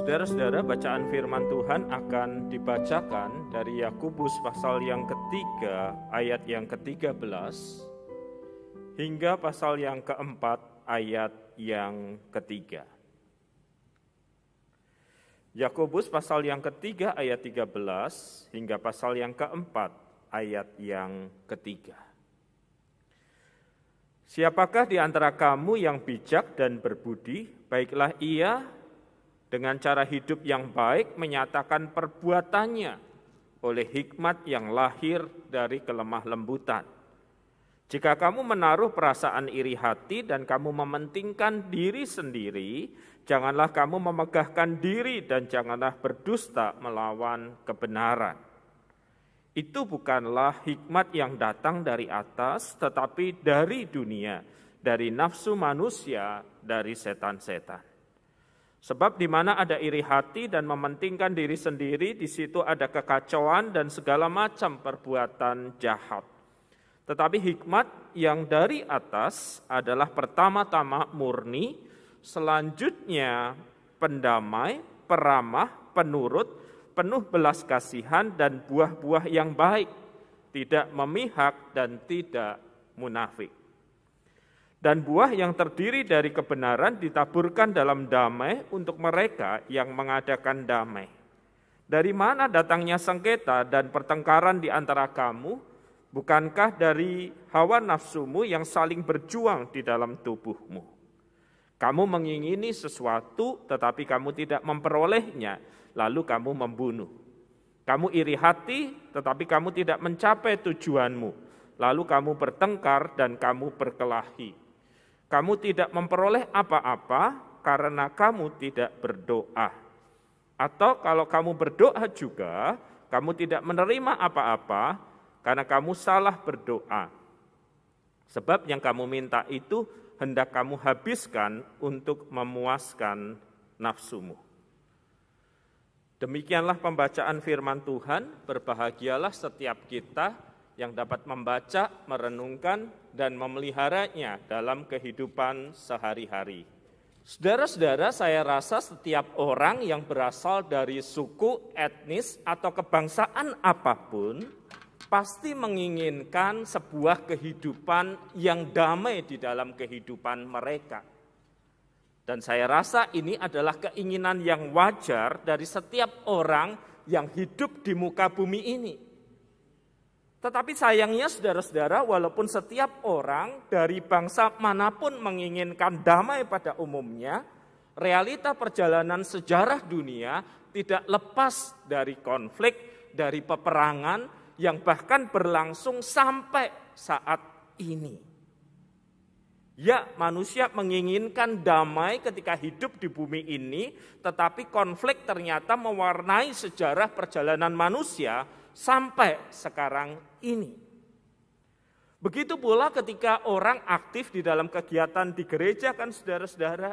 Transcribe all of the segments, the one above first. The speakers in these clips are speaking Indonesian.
Saudara-saudara, bacaan firman Tuhan akan dibacakan dari Yakobus pasal yang ketiga, ayat yang ke-13, hingga pasal yang keempat, ayat yang ketiga. Yakobus pasal yang ketiga, ayat 13, hingga pasal yang keempat, ayat yang ketiga. Siapakah di antara kamu yang bijak dan berbudi? Baiklah ia dengan cara hidup yang baik menyatakan perbuatannya oleh hikmat yang lahir dari kelemah lembutan. Jika kamu menaruh perasaan iri hati dan kamu mementingkan diri sendiri, janganlah kamu memegahkan diri dan janganlah berdusta melawan kebenaran. Itu bukanlah hikmat yang datang dari atas, tetapi dari dunia, dari nafsu manusia, dari setan-setan. Sebab di mana ada iri hati dan mementingkan diri sendiri, di situ ada kekacauan dan segala macam perbuatan jahat. Tetapi hikmat yang dari atas adalah pertama-tama murni, selanjutnya pendamai, peramah, penurut, penuh belas kasihan dan buah-buah yang baik, tidak memihak dan tidak munafik. Dan buah yang terdiri dari kebenaran ditaburkan dalam damai untuk mereka yang mengadakan damai. Dari mana datangnya sengketa dan pertengkaran di antara kamu? Bukankah dari hawa nafsumu yang saling berjuang di dalam tubuhmu? Kamu mengingini sesuatu tetapi kamu tidak memperolehnya, lalu kamu membunuh. Kamu iri hati tetapi kamu tidak mencapai tujuanmu, lalu kamu bertengkar dan kamu berkelahi. Kamu tidak memperoleh apa-apa karena kamu tidak berdoa. Atau kalau kamu berdoa juga, kamu tidak menerima apa-apa karena kamu salah berdoa. Sebab yang kamu minta itu hendak kamu habiskan untuk memuaskan nafsumu. Demikianlah pembacaan firman Tuhan. Berbahagialah setiap kita yang dapat membaca, merenungkan, dan memeliharanya dalam kehidupan sehari-hari. Saudara-saudara, saya rasa setiap orang yang berasal dari suku, etnis, atau kebangsaan apapun, pasti menginginkan sebuah kehidupan yang damai di dalam kehidupan mereka. Dan saya rasa ini adalah keinginan yang wajar dari setiap orang yang hidup di muka bumi ini. Tetapi sayangnya saudara-saudara, walaupun setiap orang dari bangsa manapun menginginkan damai pada umumnya, realita perjalanan sejarah dunia tidak lepas dari konflik, dari peperangan yang bahkan berlangsung sampai saat ini. Ya, manusia menginginkan damai ketika hidup di bumi ini, tetapi konflik ternyata mewarnai sejarah perjalanan manusia sampai sekarang ini. Begitu pula ketika orang aktif di dalam kegiatan di gereja kan saudara-saudara,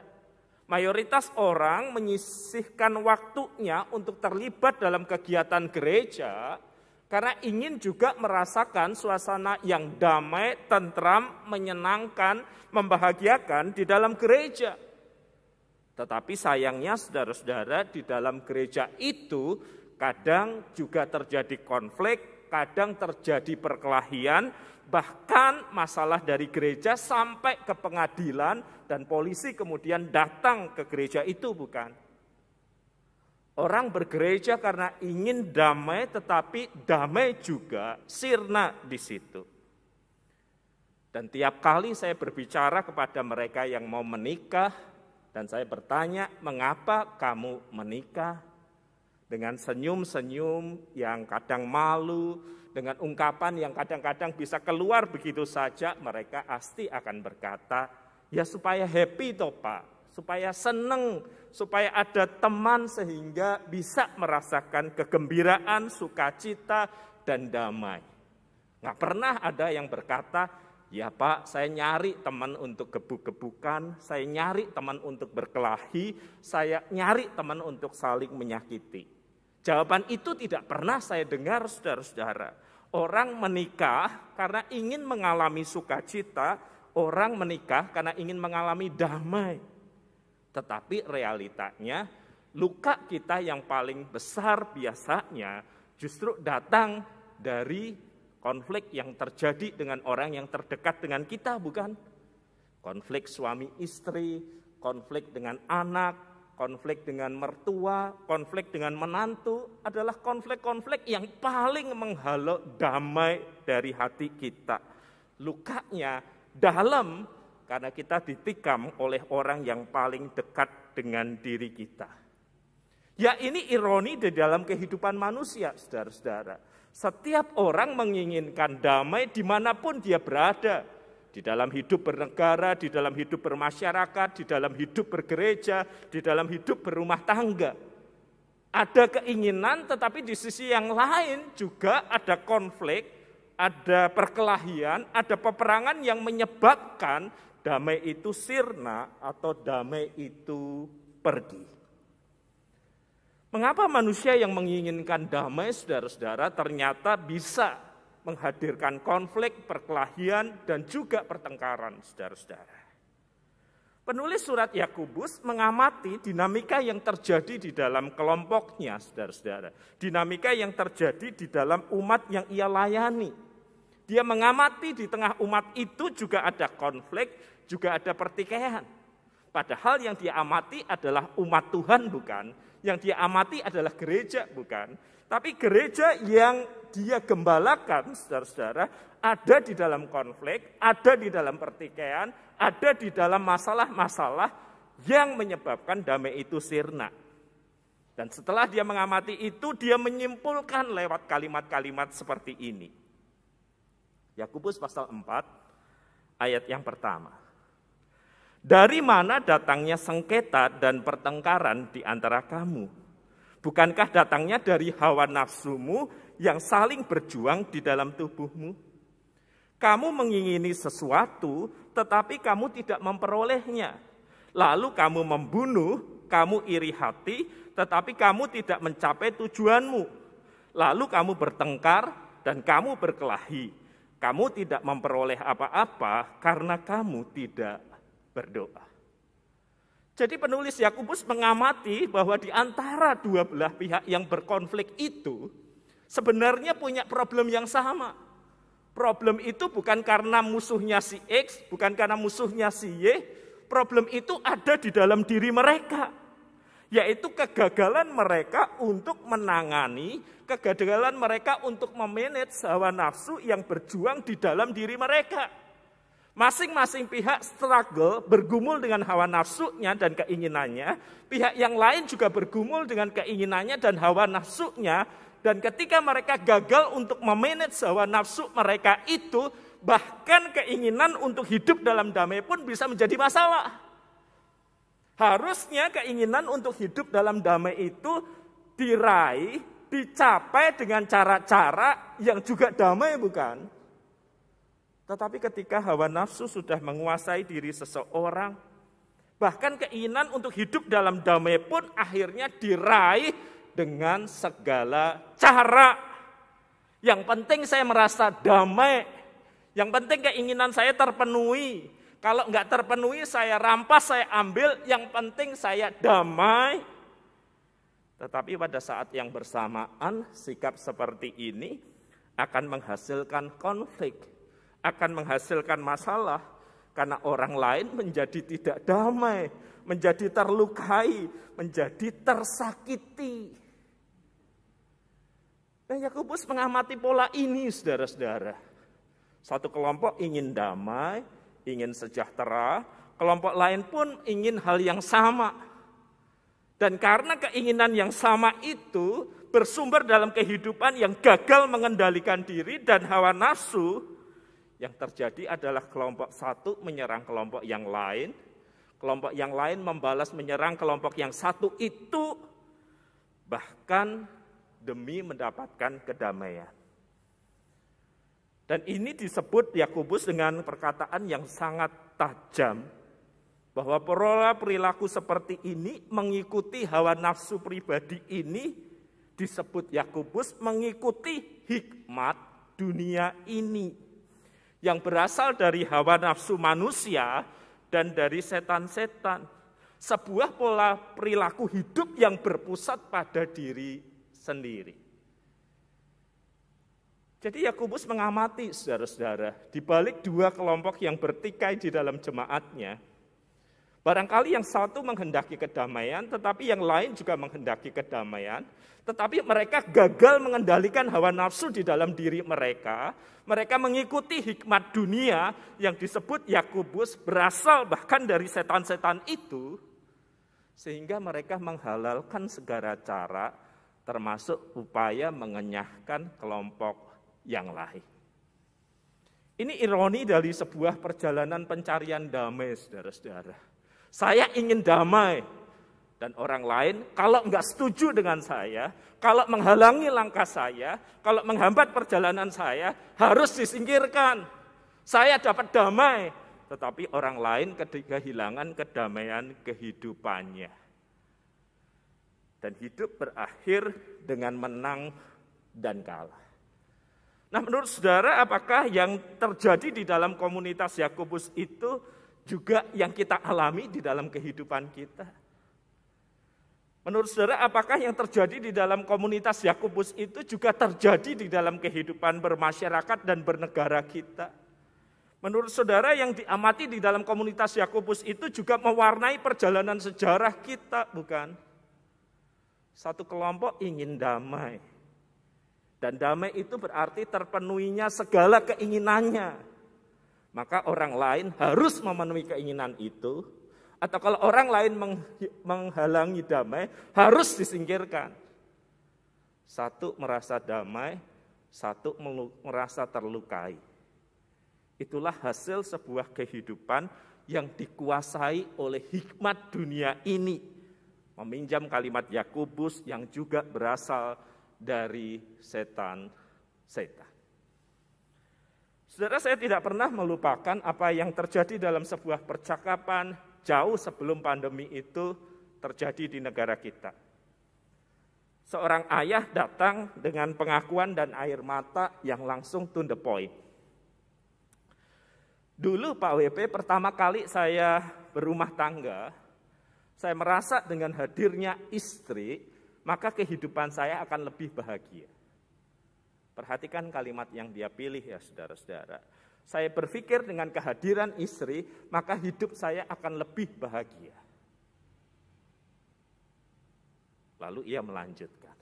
mayoritas orang menyisihkan waktunya untuk terlibat dalam kegiatan gereja karena ingin juga merasakan suasana yang damai, tentram, menyenangkan, membahagiakan di dalam gereja. Tetapi sayangnya saudara-saudara, di dalam gereja itu kadang juga terjadi konflik, kadang terjadi perkelahian, bahkan masalah dari gereja sampai ke pengadilan dan polisi kemudian datang ke gereja itu, bukan? Orang bergereja karena ingin damai, tetapi damai juga sirna di situ. Dan tiap kali saya berbicara kepada mereka yang mau menikah, dan saya bertanya, mengapa kamu menikah? Dengan senyum-senyum yang kadang malu, dengan ungkapan yang kadang-kadang bisa keluar begitu saja, mereka pasti akan berkata, ya supaya happy toh Pak, supaya seneng, supaya ada teman sehingga bisa merasakan kegembiraan, sukacita, dan damai. Nggak pernah ada yang berkata, ya Pak, saya nyari teman untuk gebuk-gebukan, saya nyari teman untuk berkelahi, saya nyari teman untuk saling menyakiti. Jawaban itu tidak pernah saya dengar, saudara-saudara. Orang menikah karena ingin mengalami sukacita, orang menikah karena ingin mengalami damai. Tetapi realitanya luka kita yang paling besar biasanya justru datang dari konflik yang terjadi dengan orang yang terdekat dengan kita, bukan? Konflik suami istri, konflik dengan anak, konflik dengan mertua, konflik dengan menantu adalah konflik-konflik yang paling menghalau damai dari hati kita. Lukanya dalam karena kita ditikam oleh orang yang paling dekat dengan diri kita. Ya, ini ironi di dalam kehidupan manusia, saudara-saudara. Setiap orang menginginkan damai dimanapun dia berada. Di dalam hidup bernegara, di dalam hidup bermasyarakat, di dalam hidup bergereja, di dalam hidup berumah tangga. Ada keinginan, tetapi di sisi yang lain juga ada konflik, ada perkelahian, ada peperangan yang menyebabkan damai itu sirna atau damai itu pergi. Mengapa manusia yang menginginkan damai, saudara-saudara, ternyata bisa menghadirkan konflik, perkelahian, dan juga pertengkaran, saudara-saudara. Penulis surat Yakobus mengamati dinamika yang terjadi di dalam kelompoknya, saudara-saudara. Dinamika yang terjadi di dalam umat yang ia layani. Dia mengamati di tengah umat itu juga ada konflik, juga ada pertikaian. Padahal yang dia amati adalah umat Tuhan, bukan? Yang dia amati adalah gereja, bukan? Tapi gereja yang dia gembalakan, saudara-saudara, ada di dalam konflik, ada di dalam pertikaian, ada di dalam masalah-masalah yang menyebabkan damai itu sirna. Dan setelah dia mengamati itu, dia menyimpulkan lewat kalimat-kalimat seperti ini. Yakobus pasal 4, ayat yang pertama. Dari mana datangnya sengketa dan pertengkaran di antara kamu? Bukankah datangnya dari hawa nafsumu yang saling berjuang di dalam tubuhmu? Kamu mengingini sesuatu, tetapi kamu tidak memperolehnya. Lalu kamu membunuh, kamu iri hati, tetapi kamu tidak mencapai tujuanmu. Lalu kamu bertengkar dan kamu berkelahi. Kamu tidak memperoleh apa-apa karena kamu tidak berdoa. Jadi penulis Yakobus mengamati bahwa di antara dua belah pihak yang berkonflik itu sebenarnya punya problem yang sama. Problem itu bukan karena musuhnya si X, bukan karena musuhnya si Y. Problem itu ada di dalam diri mereka. Yaitu kegagalan mereka untuk menangani, kegagalan mereka untuk memanage hawa nafsu yang berjuang di dalam diri mereka. Masing-masing pihak struggle, bergumul dengan hawa nafsunya dan keinginannya. Pihak yang lain juga bergumul dengan keinginannya dan hawa nafsunya. Dan ketika mereka gagal untuk memanage hawa nafsu mereka itu, bahkan keinginan untuk hidup dalam damai pun bisa menjadi masalah. Harusnya keinginan untuk hidup dalam damai itu diraih, dicapai dengan cara-cara yang juga damai, bukan? Tetapi ketika hawa nafsu sudah menguasai diri seseorang, bahkan keinginan untuk hidup dalam damai pun akhirnya diraih dengan segala cara. Yang penting saya merasa damai, yang penting keinginan saya terpenuhi. Kalau enggak terpenuhi saya rampas, saya ambil, yang penting saya damai. Tetapi pada saat yang bersamaan sikap seperti ini akan menghasilkan konflik, akan menghasilkan masalah, karena orang lain menjadi tidak damai, menjadi terlukai, menjadi tersakiti. Dan Yakobus mengamati pola ini, saudara-saudara. Satu kelompok ingin damai, ingin sejahtera, kelompok lain pun ingin hal yang sama. Dan karena keinginan yang sama itu bersumber dalam kehidupan yang gagal mengendalikan diri dan hawa nafsu, yang terjadi adalah kelompok satu menyerang kelompok yang lain membalas menyerang kelompok yang satu itu, bahkan demi mendapatkan kedamaian. Dan ini disebut Yakobus dengan perkataan yang sangat tajam, bahwa pola perilaku seperti ini mengikuti hawa nafsu pribadi ini disebut Yakobus mengikuti hikmat dunia ini, yang berasal dari hawa nafsu manusia dan dari setan-setan. sebuah pola perilaku hidup yang berpusat pada diri sendiri. Jadi Yakobus mengamati saudara-saudara, di balik dua kelompok yang bertikai di dalam jemaatnya, barangkali yang satu menghendaki kedamaian, tetapi yang lain juga menghendaki kedamaian, tetapi mereka gagal mengendalikan hawa nafsu di dalam diri mereka. Mereka mengikuti hikmat dunia yang disebut Yakobus berasal bahkan dari setan-setan itu, sehingga mereka menghalalkan segala cara, termasuk upaya mengenyahkan kelompok yang lain. Ini ironi dari sebuah perjalanan pencarian damai, saudara-saudara. Saya ingin damai, dan orang lain kalau enggak setuju dengan saya, kalau menghalangi langkah saya, kalau menghambat perjalanan saya, harus disingkirkan. Saya dapat damai, tetapi orang lain kehilangan kedamaian kehidupannya. Dan hidup berakhir dengan menang dan kalah. Nah, menurut saudara, apakah yang terjadi di dalam komunitas Yakobus itu juga yang kita alami di dalam kehidupan kita? Menurut saudara, apakah yang terjadi di dalam komunitas Yakobus itu juga terjadi di dalam kehidupan bermasyarakat dan bernegara kita? Menurut saudara, yang diamati di dalam komunitas Yakobus itu juga mewarnai perjalanan sejarah kita, bukan? Satu kelompok ingin damai. Dan damai itu berarti terpenuhinya segala keinginannya. Maka orang lain harus memenuhi keinginan itu. Atau kalau orang lain menghalangi damai, harus disingkirkan. Satu merasa damai, satu merasa terlukai. Itulah hasil sebuah kehidupan yang dikuasai oleh hikmat dunia ini. Meminjam kalimat Yakobus yang juga berasal dari setan-setan. Saudara, saya tidak pernah melupakan apa yang terjadi dalam sebuah percakapan jauh sebelum pandemi itu terjadi di negara kita. Seorang ayah datang dengan pengakuan dan air mata yang langsung to the point. Dulu Pak WP pertama kali saya berumah tangga, saya merasa dengan hadirnya istri, maka kehidupan saya akan lebih bahagia. Perhatikan kalimat yang dia pilih ya saudara-saudara. Saya berpikir dengan kehadiran istri, maka hidup saya akan lebih bahagia. Lalu ia melanjutkan.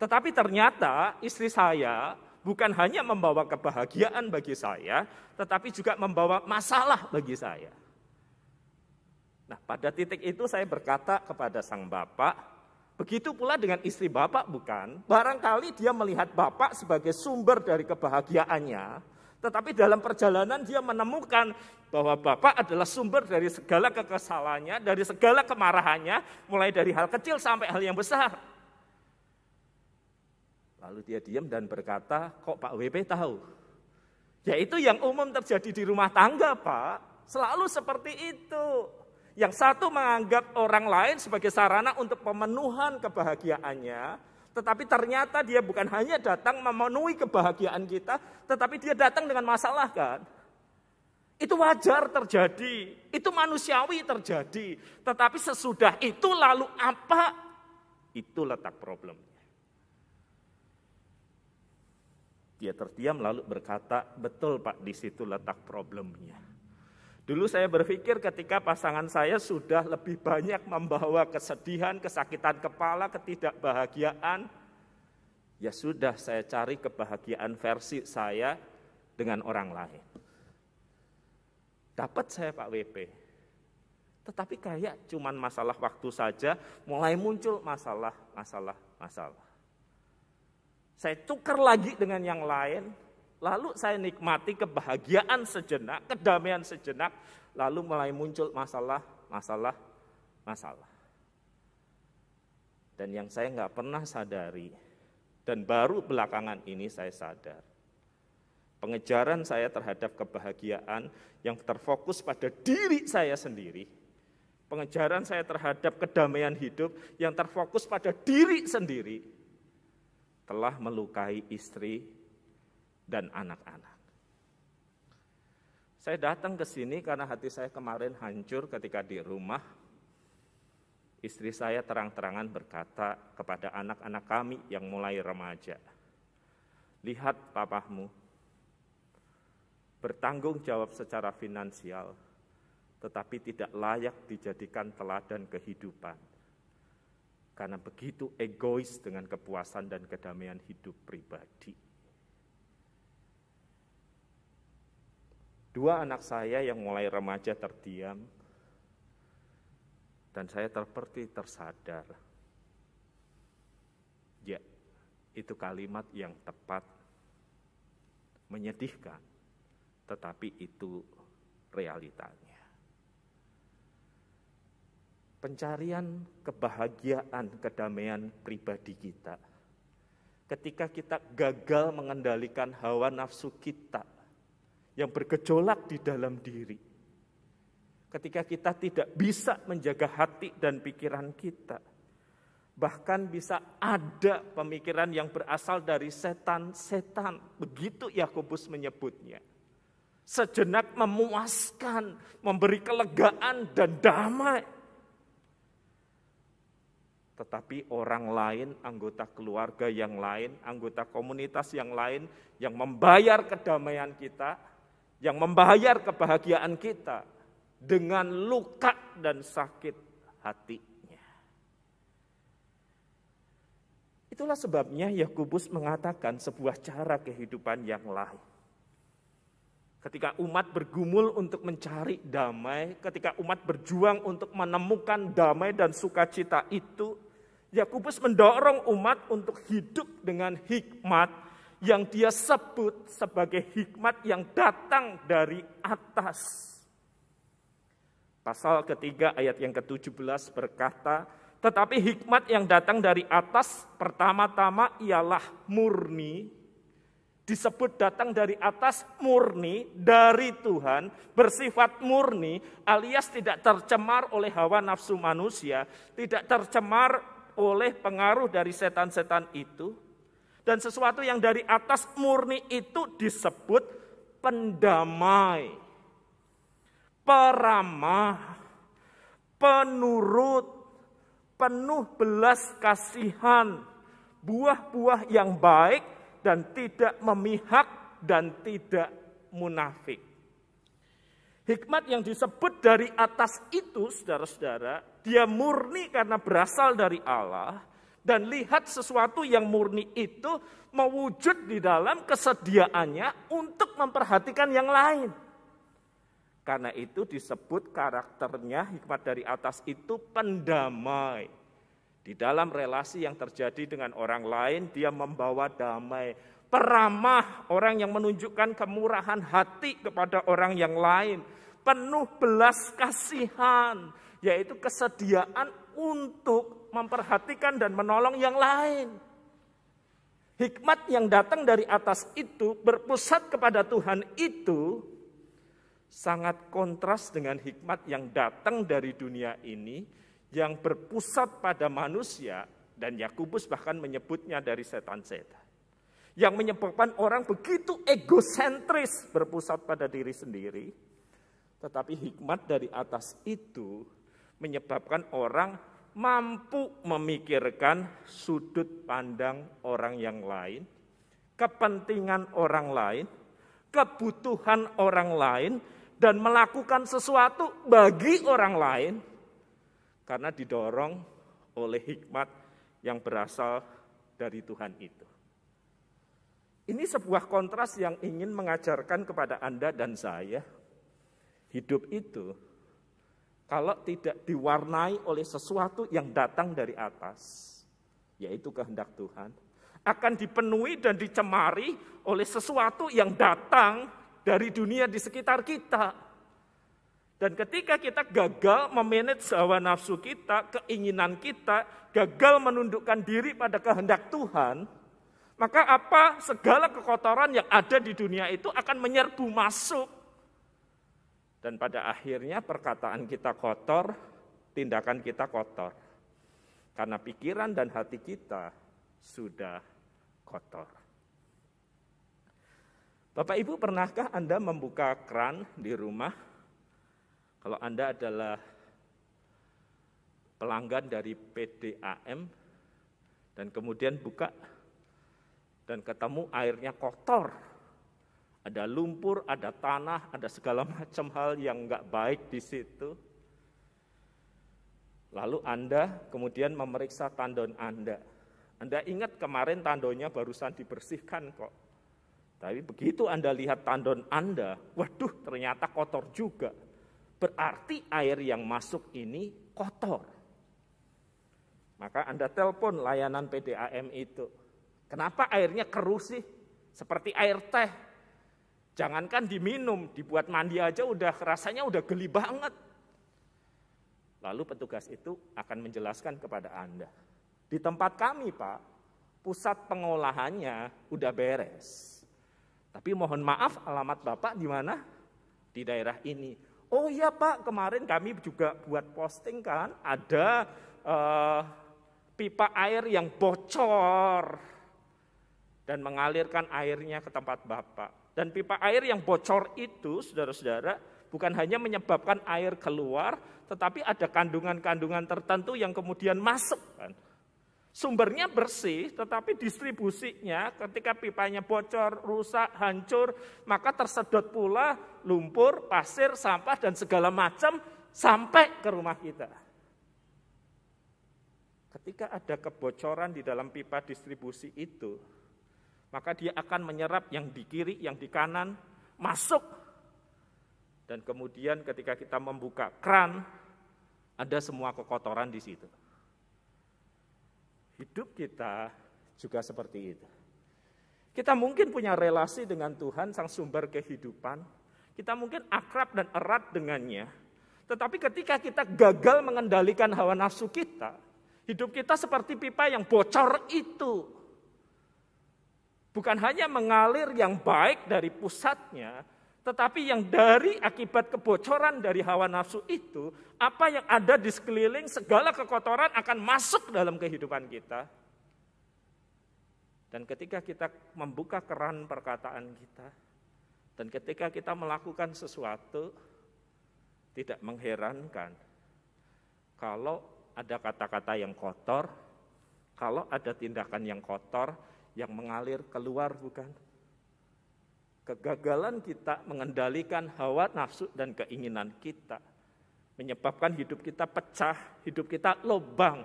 Tetapi ternyata istri saya bukan hanya membawa kebahagiaan bagi saya, tetapi juga membawa masalah bagi saya. Nah, pada titik itu saya berkata kepada sang bapak, begitu pula dengan istri bapak bukan? Barangkali dia melihat bapak sebagai sumber dari kebahagiaannya, tetapi dalam perjalanan dia menemukan bahwa bapak adalah sumber dari segala kekesalannya, dari segala kemarahannya, mulai dari hal kecil sampai hal yang besar. Lalu dia diam dan berkata, kok Pak WP tahu? Yaitu yang umum terjadi di rumah tangga, Pak. Selalu seperti itu. Yang satu menganggap orang lain sebagai sarana untuk pemenuhan kebahagiaannya, tetapi ternyata dia bukan hanya datang memenuhi kebahagiaan kita, tetapi dia datang dengan masalah kan. Itu wajar terjadi, itu manusiawi terjadi. Tetapi sesudah itu lalu apa? Itu letak problemnya. Dia terdiam lalu berkata, betul Pak, di situ letak problemnya. Dulu saya berpikir ketika pasangan saya sudah lebih banyak membawa kesedihan, kesakitan kepala, ketidakbahagiaan, ya sudah saya cari kebahagiaan versi saya dengan orang lain. Dapat saya Pak WP, tetapi kayak cuman masalah waktu saja, mulai muncul masalah. Saya tukar lagi dengan yang lain, lalu saya nikmati kebahagiaan sejenak, kedamaian sejenak, lalu mulai muncul masalah. Dan yang saya nggak pernah sadari, dan baru belakangan ini saya sadar, pengejaran saya terhadap kebahagiaan yang terfokus pada diri saya sendiri, pengejaran saya terhadap kedamaian hidup yang terfokus pada diri sendiri, telah melukai istri dan anak-anak. Saya datang ke sini karena hati saya kemarin hancur ketika di rumah. Istri saya terang-terangan berkata kepada anak-anak kami yang mulai remaja, "Lihat papamu bertanggung jawab secara finansial, tetapi tidak layak dijadikan teladan kehidupan, karena begitu egois dengan kepuasan dan kedamaian hidup pribadi." Dua anak saya yang mulai remaja terdiam, dan saya seperti tersadar, ya, itu kalimat yang tepat, menyedihkan, tetapi itu realitanya. Pencarian kebahagiaan, kedamaian pribadi kita, ketika kita gagal mengendalikan hawa nafsu kita yang bergejolak di dalam diri, ketika kita tidak bisa menjaga hati dan pikiran kita, bahkan bisa ada pemikiran yang berasal dari setan-setan, begitu Yakobus menyebutnya. Sejenak memuaskan, memberi kelegaan dan damai. Tetapi orang lain, anggota keluarga yang lain, anggota komunitas yang lain, yang membayar kedamaian kita, yang membayar kebahagiaan kita, dengan luka dan sakit hatinya. Itulah sebabnya Yakobus mengatakan sebuah cara kehidupan yang lain. Ketika umat bergumul untuk mencari damai, ketika umat berjuang untuk menemukan damai dan sukacita itu, Yakobus mendorong umat untuk hidup dengan hikmat yang dia sebut sebagai hikmat yang datang dari atas. Pasal ketiga ayat yang ke-17 berkata, "Tetapi hikmat yang datang dari atas pertama-tama ialah murni." Disebut datang dari atas, murni, dari Tuhan, bersifat murni, alias tidak tercemar oleh hawa nafsu manusia, tidak tercemar oleh pengaruh dari setan-setan itu. Dan sesuatu yang dari atas murni itu disebut pendamai, peramah, penurut, penuh belas kasihan, buah-buah yang baik dan tidak memihak dan tidak munafik. Hikmat yang disebut dari atas itu, saudara-saudara, dia murni karena berasal dari Allah, dan lihat sesuatu yang murni itu mewujud di dalam kesediaannya untuk memperhatikan yang lain. Karena itu disebut karakternya hikmat dari atas itu pendamai. Di dalam relasi yang terjadi dengan orang lain, dia membawa damai. Peramah, orang yang menunjukkan kemurahan hati kepada orang yang lain. Penuh belas kasihan, yaitu kesediaan untuk memperhatikan dan menolong yang lain. Hikmat yang datang dari atas itu, berpusat kepada Tuhan itu, sangat kontras dengan hikmat yang datang dari dunia ini, yang berpusat pada manusia, dan Yakobus bahkan menyebutnya dari setan-setan. Yang menyebabkan orang begitu egosentris, berpusat pada diri sendiri. Tetapi hikmat dari atas itu menyebabkan orang mampu memikirkan sudut pandang orang yang lain, kepentingan orang lain, kebutuhan orang lain, dan melakukan sesuatu bagi orang lain karena didorong oleh hikmat yang berasal dari Tuhan itu. Ini sebuah kontras yang ingin mengajarkan kepada Anda dan saya, hidup itu kalau tidak diwarnai oleh sesuatu yang datang dari atas, yaitu kehendak Tuhan, akan dipenuhi dan dicemari oleh sesuatu yang datang dari dunia di sekitar kita. Dan ketika kita gagal memanage hawa nafsu kita, keinginan kita, gagal menundukkan diri pada kehendak Tuhan, maka apa? Segala kekotoran yang ada di dunia itu akan menyerbu masuk. Dan pada akhirnya perkataan kita kotor, tindakan kita kotor. Karena pikiran dan hati kita sudah kotor. Bapak Ibu, pernahkah Anda membuka keran di rumah? Kalau Anda adalah pelanggan dari PDAM dan kemudian buka dan ketemu airnya kotor. Ada lumpur, ada tanah, ada segala macam hal yang enggak baik di situ. Lalu Anda kemudian memeriksa tandon Anda. Anda ingat kemarin tandonnya barusan dibersihkan kok. Tapi begitu Anda lihat tandon Anda, waduh ternyata kotor juga. Berarti air yang masuk ini kotor. Maka Anda telepon layanan PDAM itu. Kenapa airnya keruh sih? Seperti air teh. Jangankan diminum, dibuat mandi aja rasanya udah geli banget. Lalu petugas itu akan menjelaskan kepada Anda. Di tempat kami Pak, pusat pengolahannya udah beres. Tapi mohon maaf, alamat Bapak di mana? Di daerah ini. Oh iya Pak, kemarin kami juga buat posting kan, ada pipa air yang bocor dan mengalirkan airnya ke tempat Bapak. Dan pipa air yang bocor itu, saudara-saudara, bukan hanya menyebabkan air keluar, tetapi ada kandungan-kandungan tertentu yang kemudian masuk kan. Sumbernya bersih, tetapi distribusinya ketika pipanya bocor, rusak, hancur, maka tersedot pula lumpur, pasir, sampah, dan segala macam sampai ke rumah kita. Ketika ada kebocoran di dalam pipa distribusi itu, maka dia akan menyerap yang di kiri, yang di kanan, masuk. Dan kemudian ketika kita membuka kran, ada semua kekotoran di situ. Hidup kita juga seperti itu. Kita mungkin punya relasi dengan Tuhan, sang sumber kehidupan. Kita mungkin akrab dan erat dengannya. Tetapi ketika kita gagal mengendalikan hawa nafsu kita, hidup kita seperti pipa yang bocor itu. Bukan hanya mengalir yang baik dari pusatnya, tetapi yang dari akibat kebocoran dari hawa nafsu itu, apa yang ada di sekeliling, segala kekotoran akan masuk dalam kehidupan kita. Dan ketika kita membuka keran perkataan kita, dan ketika kita melakukan sesuatu, tidak mengherankan kalau ada kata-kata yang kotor, kalau ada tindakan yang kotor, yang mengalir keluar bukan? Kegagalan kita mengendalikan hawa nafsu dan keinginan kita menyebabkan hidup kita pecah, hidup kita lobang,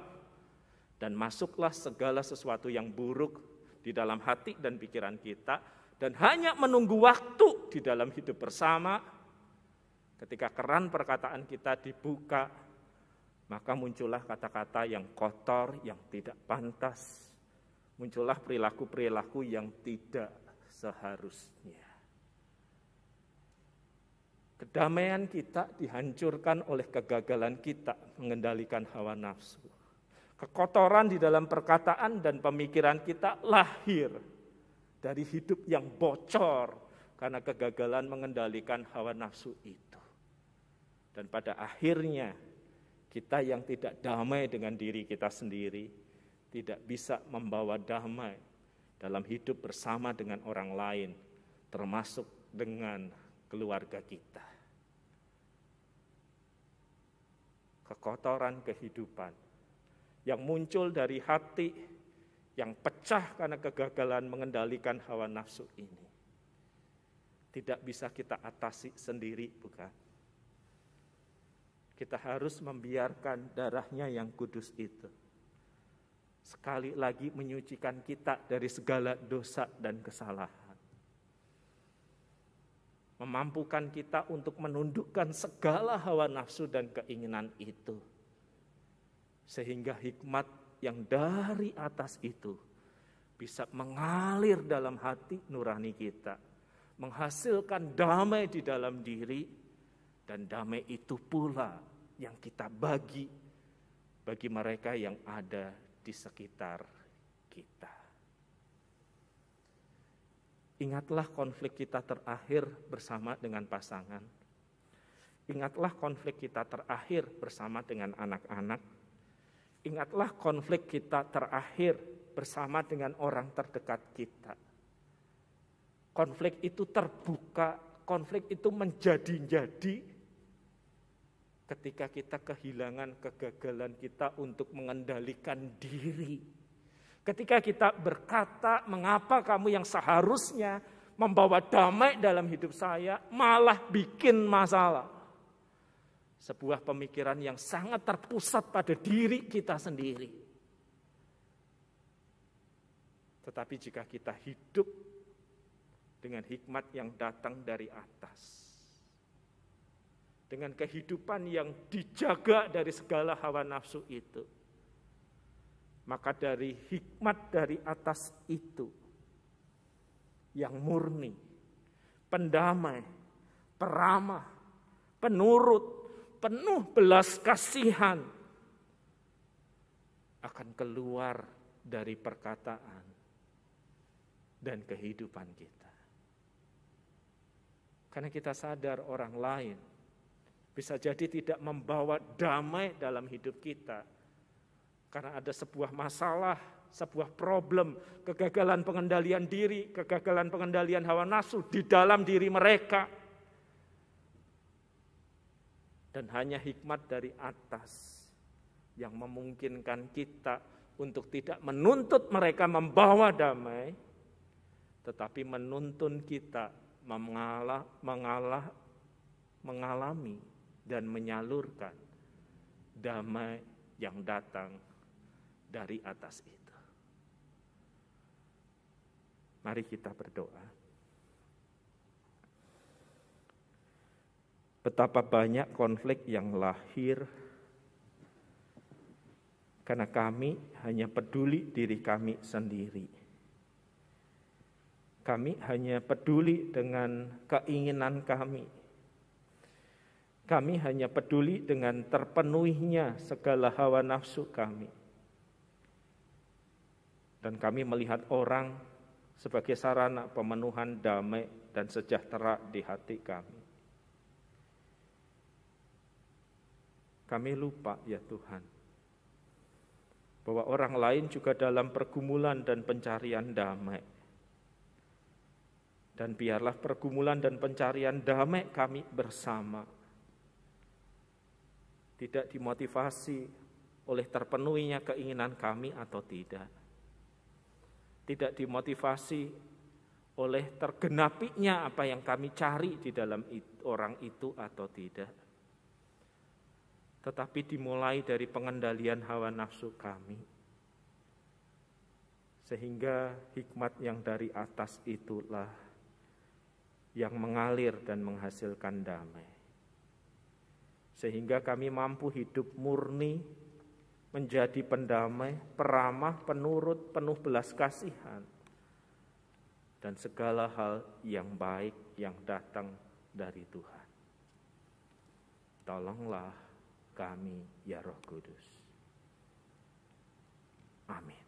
dan masuklah segala sesuatu yang buruk di dalam hati dan pikiran kita, dan hanya menunggu waktu di dalam hidup bersama. Ketika keran perkataan kita dibuka, maka muncullah kata-kata yang kotor, yang tidak pantas, muncullah perilaku-perilaku yang tidak seharusnya. Kedamaian kita dihancurkan oleh kegagalan kita mengendalikan hawa nafsu. Kekotoran di dalam perkataan dan pemikiran kita lahir dari hidup yang bocor karena kegagalan mengendalikan hawa nafsu itu. Dan pada akhirnya kita yang tidak damai dengan diri kita sendiri, tidak bisa membawa damai dalam hidup bersama dengan orang lain, termasuk dengan keluarga kita. Kekotoran kehidupan yang muncul dari hati yang pecah karena kegagalan mengendalikan hawa nafsu ini tidak bisa kita atasi sendiri, bukan? Kita harus membiarkan darahnya yang kudus itu sekali lagi menyucikan kita dari segala dosa dan kesalahan. Memampukan kita untuk menundukkan segala hawa nafsu dan keinginan itu. Sehingga hikmat yang dari atas itu bisa mengalir dalam hati nurani kita. Menghasilkan damai di dalam diri, dan damai itu pula yang kita bagi mereka yang ada di sekitar kita. Ingatlah konflik kita terakhir bersama dengan pasangan. Ingatlah konflik kita terakhir bersama dengan anak-anak. Ingatlah konflik kita terakhir bersama dengan orang terdekat kita. Konflik itu terbuka, konflik itu menjadi-jadi ketika kita kehilangan kegagalan kita untuk mengendalikan diri. Ketika kita berkata, mengapa kamu yang seharusnya membawa damai dalam hidup saya malah bikin masalah. Sebuah pemikiran yang sangat terpusat pada diri kita sendiri. Tetapi jika kita hidup dengan hikmat yang datang dari atas, dengan kehidupan yang dijaga dari segala hawa nafsu itu, maka dari hikmat dari atas itu yang murni, pendamai, peramah, penurut, penuh belas kasihan akan keluar dari perkataan dan kehidupan kita. Karena kita sadar orang lain bisa jadi tidak membawa damai dalam hidup kita. Karena ada sebuah masalah, sebuah problem, kegagalan pengendalian diri, kegagalan pengendalian hawa nafsu di dalam diri mereka. Dan hanya hikmat dari atas yang memungkinkan kita untuk tidak menuntut mereka membawa damai, tetapi menuntun kita mengalami dan menyalurkan damai yang datang dari atas itu. Mari kita berdoa. Betapa banyak konflik yang lahir karena kami hanya peduli diri kami sendiri. Kami hanya peduli dengan keinginan kami. Kami hanya peduli dengan terpenuhinya segala hawa nafsu kami. Dan kami melihat orang sebagai sarana pemenuhan damai dan sejahtera di hati kami. Kami lupa ya Tuhan, bahwa orang lain juga dalam pergumulan dan pencarian damai. Dan biarlah pergumulan dan pencarian damai kami bersama tidak dimotivasi oleh terpenuhinya keinginan kami atau tidak. Tidak dimotivasi oleh tergenapinya apa yang kami cari di dalam orang itu atau tidak. Tetapi dimulai dari pengendalian hawa nafsu kami. Sehingga hikmat yang dari atas itulah yang mengalir dan menghasilkan damai. Sehingga kami mampu hidup murni, menjadi pendamai, peramah, penurut, penuh belas kasihan. Dan segala hal yang baik yang datang dari Tuhan. Tolonglah kami ya Roh Kudus. Amin.